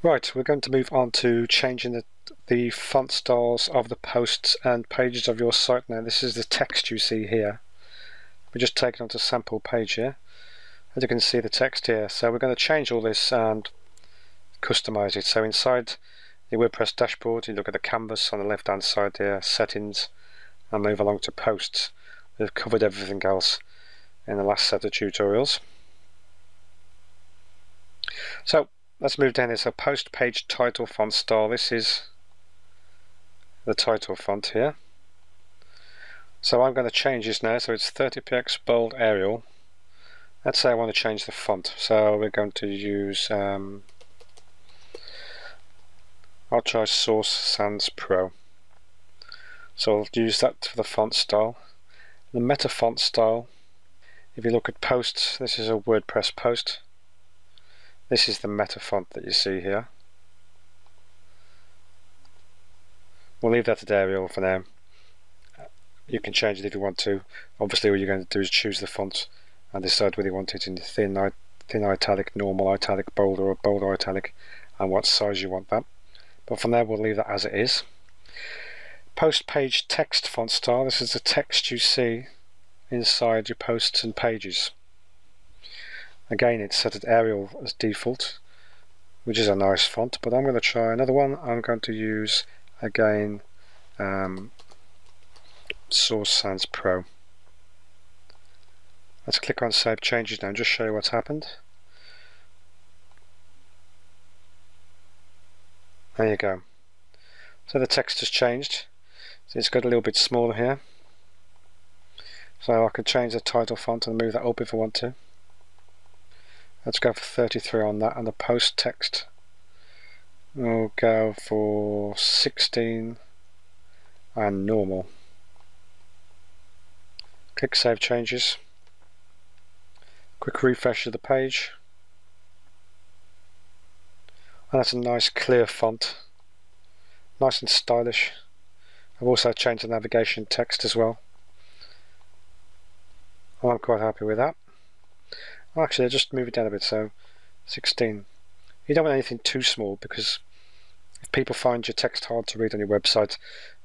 Right, we're going to move on to changing the font styles of the posts and pages of your site now. This is the text you see here. We're just taking onto sample page here. As you can see the text here. So we're going to change all this and customize it. So inside the WordPress dashboard, you look at the canvas on the left hand side there, settings, and move along to posts. We've covered everything else in the last set of tutorials. So let's move down here. So post page title font style. This is the title font here. So I'm going to change this now. So it's 30px bold Arial. Let's say I want to change the font. So we're going to use I'll try Source Sans Pro. So I'll use that for the font style. The meta font style, if you look at posts, this is a WordPress post. This is the meta font that you see here. We'll leave that at Arial for now. You can change it if you want to. Obviously all you're going to do is choose the font and decide whether you want it in thin italic, normal italic, bold, or bold italic, and what size you want that. But for now we'll leave that as it is. Post page text font style. This is the text you see inside your posts and pages. Again, it's set at Arial as default, which is a nice font, but I'm going to try another one. I'm going to use again Source Sans Pro. Let's click on Save Changes now and just show you what's happened. There you go. So the text has changed. So it's got a little bit smaller here. So I could change the title font and move that up if I want to. Let's go for 33 on that, and the post text we'll go for 16 and normal. Click Save Changes. Quick refresh of the page. And that's a nice clear font. Nice and stylish. I've also changed the navigation text as well. I'm quite happy with that. Actually, I'll just move it down a bit, so 16. You don't want anything too small, because if people find your text hard to read on your website,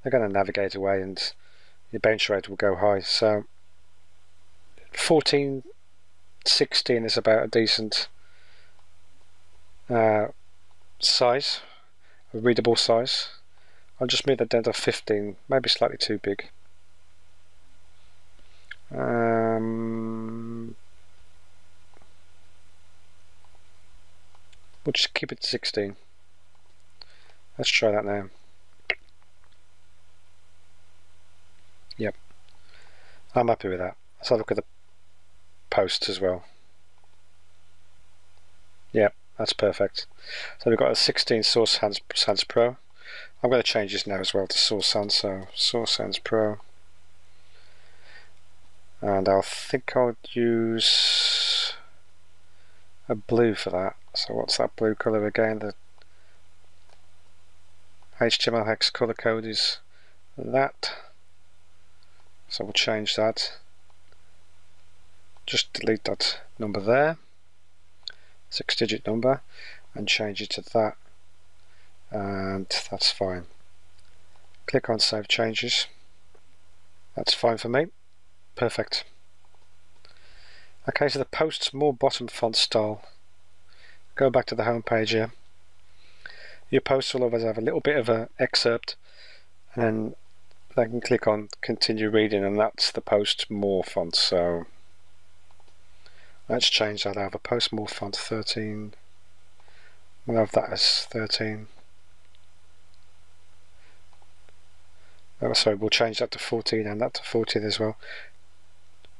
they're going to navigate away and your bounce rate will go high. So 14, 16 is about a decent size, a readable size. I'll just move that down to 15, maybe slightly too big. We'll just keep it to 16. Let's try that now. Yep, I'm happy with that. Let's have a look at the posts as well. Yep, that's perfect. So we've got a 16 Source Sans Pro. I'm going to change this now as well to Source Sans, so Source Sans Pro. And I think I'll use a blue for that. So what's that blue colour again? The HTML hex colour code is that. So we'll change that. Just delete that number there, 6-digit number, and change it to that. And that's fine. Click on Save Changes. That's fine for me. Perfect. Okay, so the posts more bottom font style. Go back to the home page here. Your posts will always have a little bit of an excerpt, and then they can click on Continue Reading, and that's the post more font. So let's change that. I have a post more font 13. We'll have that as 13. Oh, sorry, we'll change that to 14 and that to 14 as well.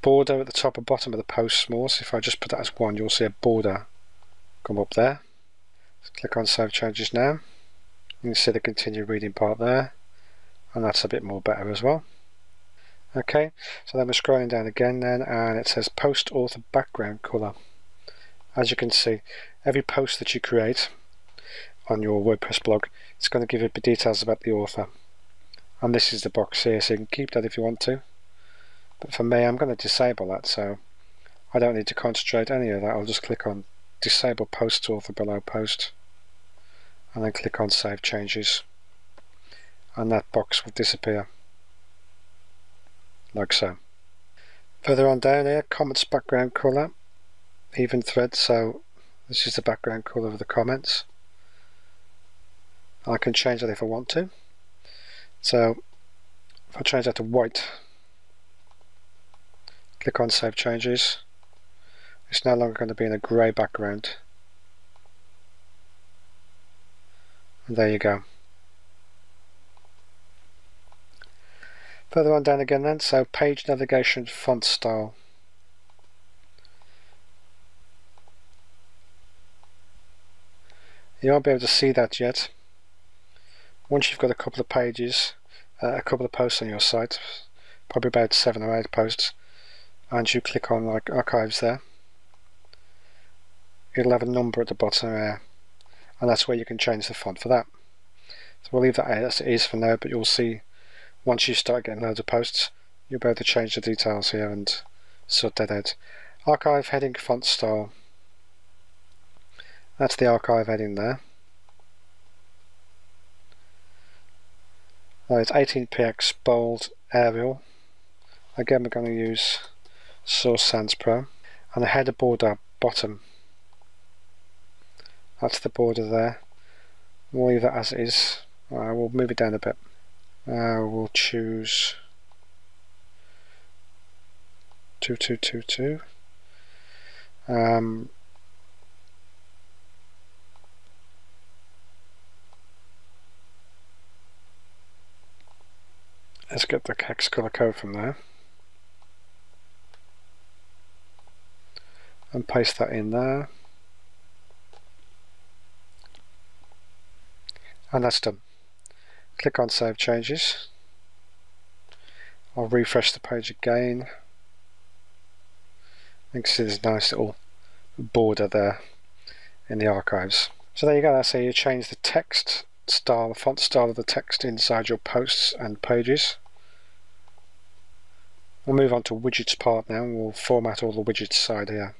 Border at the top and bottom of the post more. So if I just put that as 1, you'll see a border come up there. Let's click on Save Changes now. You can see the Continue Reading part there, and that's a bit more better as well. Okay, so then we're scrolling down again then, and it says Post Author Background Colour. As you can see, every post that you create on your WordPress blog, it's going to give you details about the author. And this is the box here, so you can keep that if you want to. But for me, I'm going to disable that, so I don't need to concentrate any of that. I'll just click on Disable Post Author below post. and then click on Save Changes, and that box will disappear like so. Further on down here, comments background colour, even thread, so this is the background colour of the comments. I can change that if I want to. So if I change that to white, click on Save Changes, it's no longer going to be in a grey background. And there you go. Further on down again then, so page navigation font style. You won't be able to see that yet. Once you've got a couple of pages, a couple of posts on your site, probably about 7 or 8 posts, and you click on like archives there, it'll have a number at the bottom there, and that's where you can change the font for that. So we'll leave that as it is for now, but you'll see once you start getting loads of posts, you'll be able to change the details here and sort that out. Archive heading font style. That's the archive heading there. Now it's 18px bold Arial. Again, we're going to use Source Sans Pro. And the header border bottom. That's the border there. We'll leave that as it is. We'll move it down a bit. We'll choose 2222. Let's get the hex color code from there and paste that in there, and that's done. Click on Save Changes. I'll refresh the page again. You can see there's a nice little border there in the archives. So there you go, that's how you change the text style, the font style of the text inside your posts and pages. We'll move on to widgets part now, and we'll format all the widgets side here.